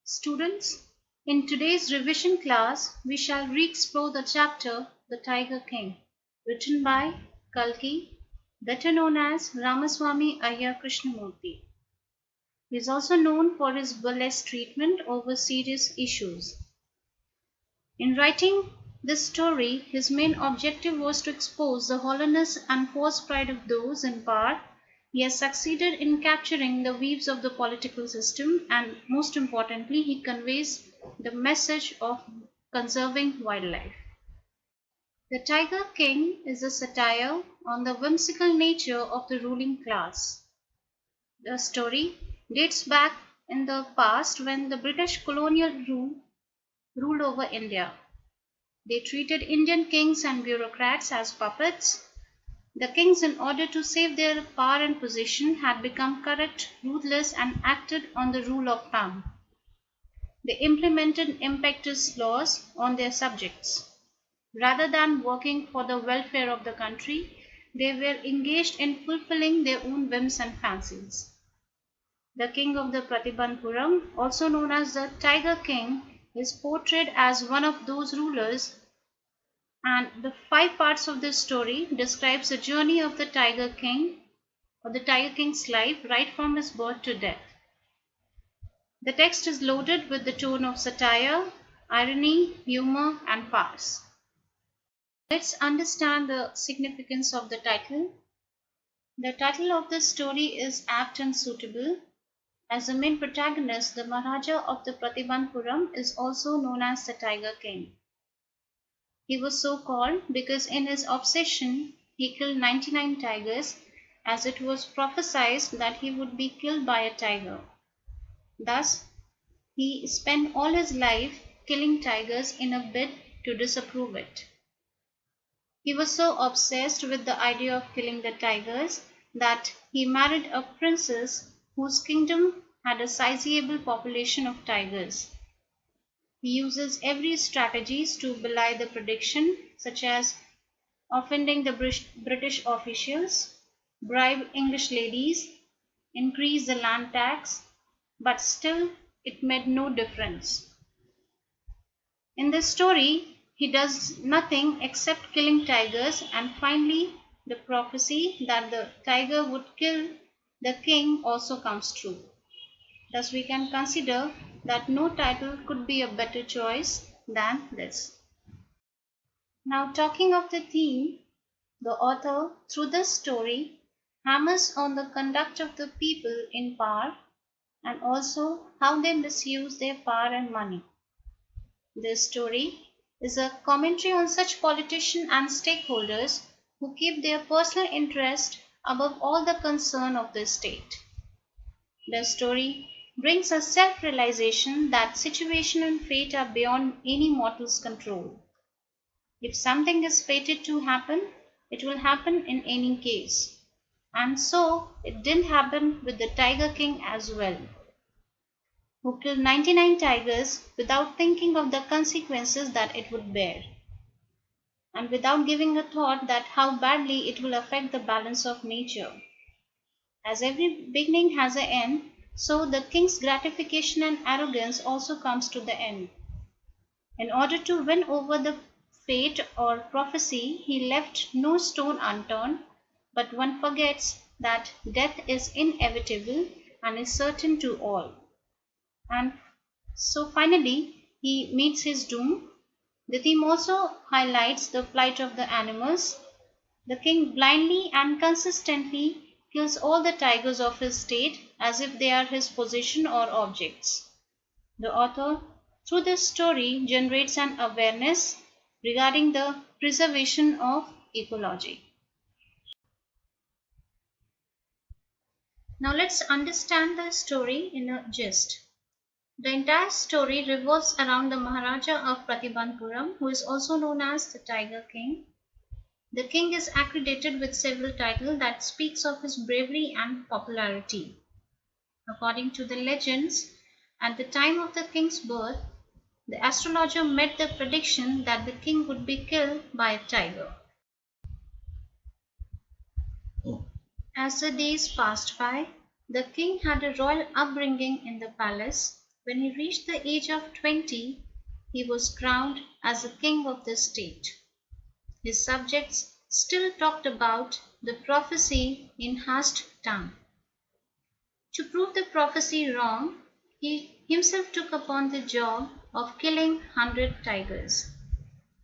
Students, in today's revision class, we shall re-explore the chapter The Tiger King, written by Kalki, better known as Ramaswamy Iyer Krishnamurti. He is also known for his burlesque treatment over serious issues. In writing this story, his main objective was to expose the hollowness and false pride of those in power. He has succeeded in capturing the weaves of the political system, and most importantly, he conveys the message of conserving wildlife. The Tiger King is a satire on the whimsical nature of the ruling class. The story dates back in the past when the British colonial ruled over India. They treated Indian kings and bureaucrats as puppets. The kings, in order to save their power and position, had become corrupt, ruthless, and acted on the rule of thumb. They implemented impetuous laws on their subjects. Rather than working for the welfare of the country, they were engaged in fulfilling their own whims and fancies. The king of the Pratibandhuram, also known as the Tiger King, is portrayed as one of those rulers, and the 5 parts of this story describes the journey of the Tiger King or the Tiger King's life right from his birth to death. The text is loaded with the tone of satire, irony, humor, and farce. Let's understand the significance of the title. The title of this story is apt and suitable. As the main protagonist, the Maharaja of the Pratibandhuram is also known as the Tiger King. He was so called because in his obsession he killed 99 tigers, as it was prophesied that he would be killed by a tiger. Thus, he spent all his life killing tigers in a bid to disapprove it. He was so obsessed with the idea of killing the tigers that he married a princess whose kingdom had a sizable population of tigers. He uses every strategies to belie the prediction, such as offending the British officials, bribe English ladies, increase the land tax, but still it made no difference. In this story, he does nothing except killing tigers, and finally the prophecy that the tiger would kill the king also comes true. Thus we can consider that no title could be a better choice than this. Now, talking of the theme, the author, through this story, hammers on the conduct of the people in power and also how they misuse their power and money. This story is a commentary on such politicians and stakeholders who keep their personal interest above all the concern of the state. The story brings a self-realization that situation and fate are beyond any mortal's control. If something is fated to happen, it will happen in any case. And so it didn't happen with the Tiger King as well, who killed 99 tigers without thinking of the consequences that it would bear, and without giving a thought that how badly it will affect the balance of nature. As every beginning has an end, so the king's gratification and arrogance also comes to the end. In order to win over the fate or prophecy, he left no stone unturned, but one forgets that death is inevitable and is certain to all. And so finally, he meets his doom. The theme also highlights the plight of the animals. The king blindly and consistently kills all the tigers of his state as if they are his possession or objects. The author, through this story, generates an awareness regarding the preservation of ecology. Now let's understand the story in a gist. The entire story revolves around the Maharaja of Pratibandhuram, who is also known as the Tiger King. The king is accredited with several titles that speaks of his bravery and popularity. According to the legends, at the time of the king's birth, the astrologer made the prediction that the king would be killed by a tiger. As the days passed by, the king had a royal upbringing in the palace. When he reached the age of 20, he was crowned as the king of the state. His subjects still talked about the prophecy in hushed tongue. To prove the prophecy wrong, he himself took upon the job of killing 100 tigers.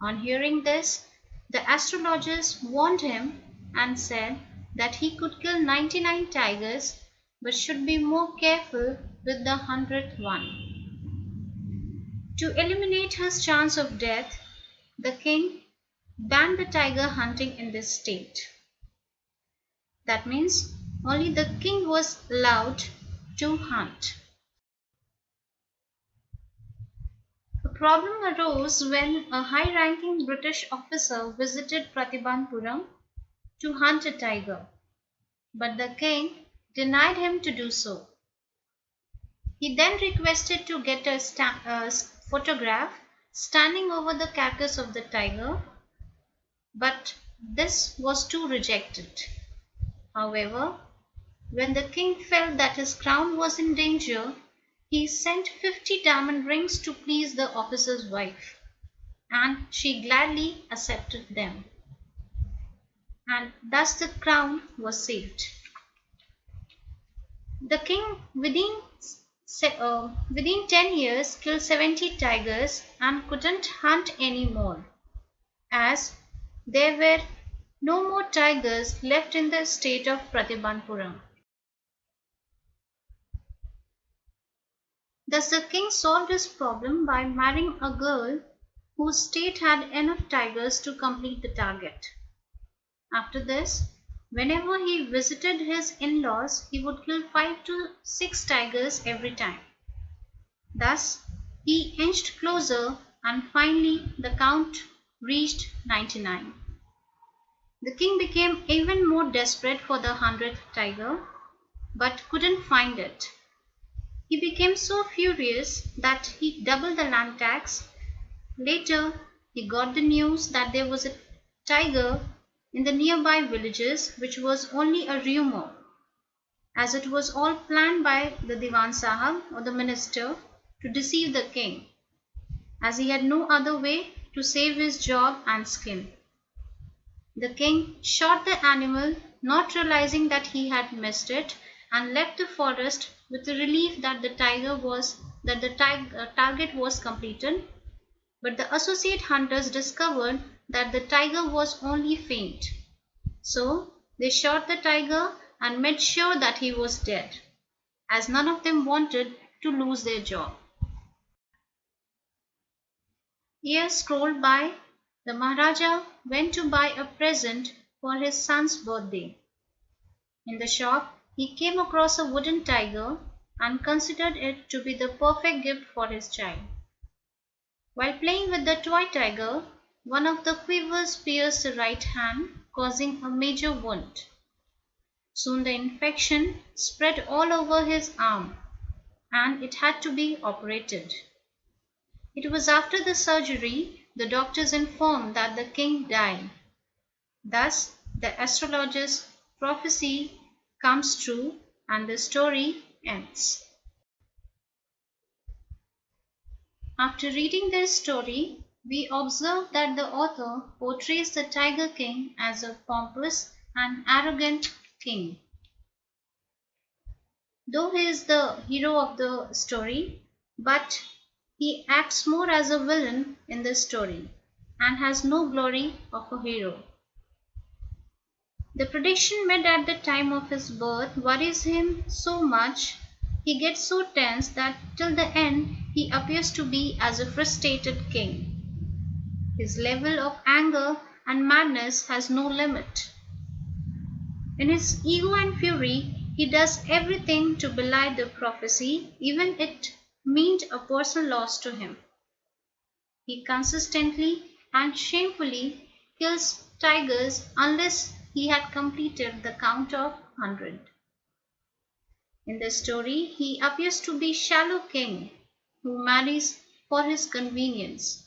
On hearing this, the astrologers warned him and said that he could kill 99 tigers but should be more careful with the 100th one. To eliminate his chance of death, the king banned the tiger hunting in this state. That means only the king was allowed to hunt. A problem arose when a high-ranking British officer visited Pratibandpuram to hunt a tiger, but the king denied him to do so. He then requested to get a photograph standing over the carcass of the tiger, but this was too rejected. However, when the king felt that his crown was in danger, he sent 50 diamond rings to please the officer's wife, and she gladly accepted them. And thus the crown was saved. The king within 10 years killed 70 tigers and couldn't hunt any more, as there were no more tigers left in the state of Pratibandpuram. Thus the king solved his problem by marrying a girl whose state had enough tigers to complete the target. After this, whenever he visited his in-laws, he would kill 5 to 6 tigers every time. Thus, he inched closer and finally the count reached 99. The king became even more desperate for the 100th tiger, but couldn't find it. He became so furious that he doubled the land tax. Later, he got the news that there was a tiger in the nearby villages, which was only a rumor, as it was all planned by the Diwan Sahab or the minister to deceive the king, as he had no other way to save his job and skin. The king shot the animal, not realizing that he had missed it, and left the forest with the relief that the target was completed. But the associate hunters discovered that the tiger was only faint. So they shot the tiger and made sure that he was dead, as none of them wanted to lose their job. Years scrolled by. The Maharaja went to buy a present for his son's birthday. In the shop, he came across a wooden tiger and considered it to be the perfect gift for his child. While playing with the toy tiger, one of the quivers pierced the right hand, causing a major wound. Soon the infection spread all over his arm, and it had to be operated. It was after the surgery the doctors informed that the king died. Thus, the astrologer's prophecy comes true and the story ends. After reading this story, we observe that the author portrays the Tiger King as a pompous and arrogant king. Though he is the hero of the story, but he acts more as a villain in the story and has no glory of a hero. The prediction made at the time of his birth worries him so much, he gets so tense that till the end he appears to be as a frustrated king. His level of anger and madness has no limit. In his ego and fury, he does everything to belie the prophecy, even if it meant a personal loss to him. He consistently and shamefully kills tigers unless he had completed the count of 100. In the story, he appears to be a shallow king who marries for his convenience.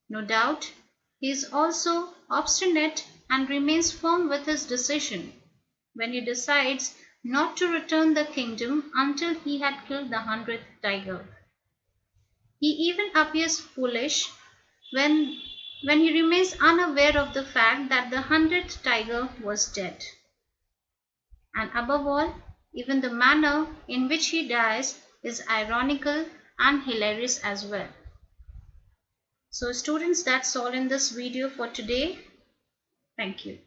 No doubt, he is also obstinate and remains firm with his decision when he decides not to return the kingdom until he had killed the 100th tiger. He even appears foolish when, when he remains unaware of the fact that the 100th tiger was dead. And above all, even the manner in which he dies is ironical and hilarious as well. So students, that's all in this video for today. Thank you.